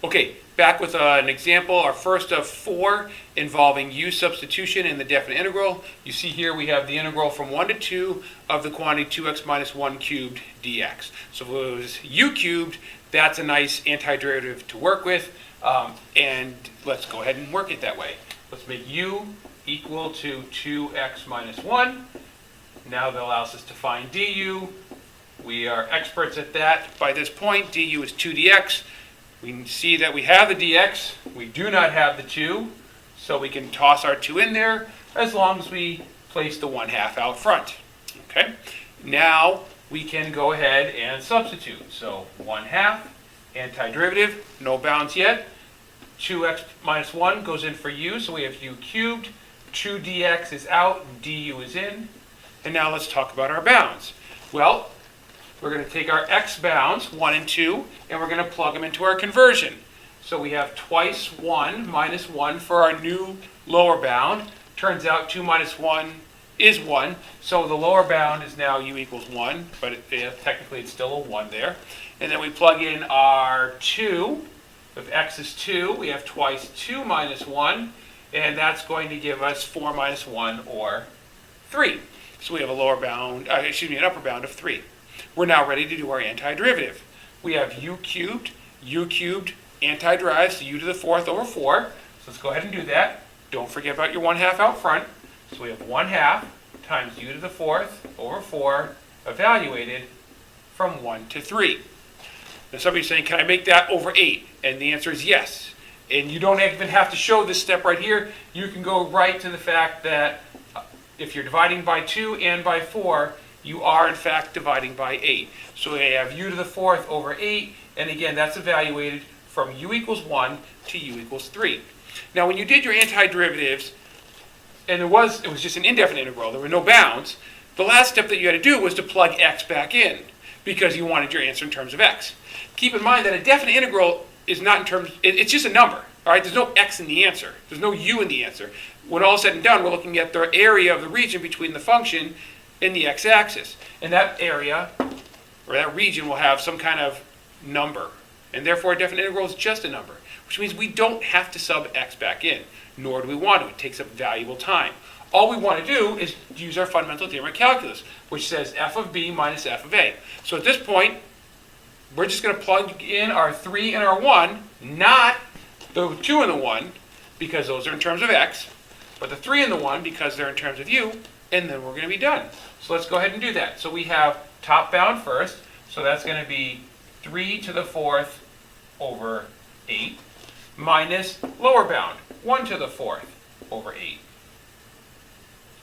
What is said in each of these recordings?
Okay, back with an example, our first of 4 involving u substitution in the definite integral. You see here we have the integral from 1 to 2 of the quantity 2x minus 1 cubed dx. So if it was u cubed, that's a nice antiderivative to work with, and let's go ahead and work it that way. Let's make u equal to 2x minus 1. Now that allows us to find du. We are experts at that by this point. Du is 2 dx. We can see that we have the dx, we do not have the 2, so we can toss our 2 in there as long as we place the 1/2 out front. Okay, now we can go ahead and substitute. So 1/2, antiderivative, no bounds yet. 2x minus 1 goes in for u, so we have u cubed. 2 dx is out, du is in. And now let's talk about our bounds. Well, we're going to take our x bounds, 1 and 2, and we're going to plug them into our conversion. So we have twice 1 minus 1 for our new lower bound. Turns out 2 minus 1 is 1, so the lower bound is now u equals 1, but technically it's still a 1 there. And then we plug in our 2. If x is 2, we have twice 2 minus 1, and that's going to give us 4 minus 1, or 3. So we have a lower bound, an upper bound of 3. We're now ready to do our antiderivative. We have u cubed antiderives to u to the 4th over 4. So let's go ahead and do that. Don't forget about your 1/2 out front. So we have 1/2 times u to the 4th over 4 evaluated from 1 to 3. Now somebody's saying, can I make that over 8? And the answer is yes. And you don't even have to show this step right here. You can go right to the fact that if you're dividing by 2 and by 4, you are in fact dividing by 8. So we have u to the 4th over 8, and again that's evaluated from u equals 1 to u equals 3. Now when you did your antiderivatives, and it was just an indefinite integral, there were no bounds, the last step that you had to do was to plug x back in, because you wanted your answer in terms of x. Keep in mind that a definite integral is not in terms, it's just a number. All right, there's no x in the answer. There's no u in the answer. When all is said and done, we're looking at the area of the region between the function and the x-axis. And that area, or that region, will have some kind of number. And therefore, a definite integral is just a number, which means we don't have to sub x back in, nor do we want to. It takes up valuable time. All we want to do is use our fundamental theorem of calculus, which says f of b minus f of a. So at this point, we're just going to plug in our 3 and our 1, not the 2 and the 1, because those are in terms of x, but the 3 and the 1 because they're in terms of u, and then we're going to be done. So let's go ahead and do that. So we have top bound first, so that's going to be 3 to the 4th over 8, minus lower bound, 1 to the 4th over 8.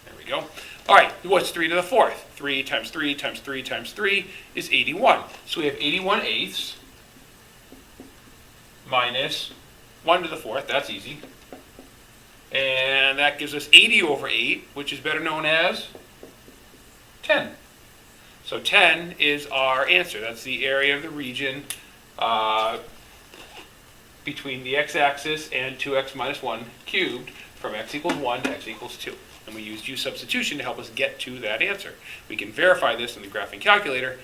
There we go. All right, what's 3 to the 4th? 3 times 3 times 3 times 3 is 81. So we have 81 eighths minus 1 to the 4th, that's easy. And that gives us 80 over 8, which is better known as 10. So 10 is our answer. That's the area of the region between the x-axis and 2x minus 1 cubed from x equals 1 to x equals 2. And we used u substitution to help us get to that answer. We can verify this in the graphing calculator.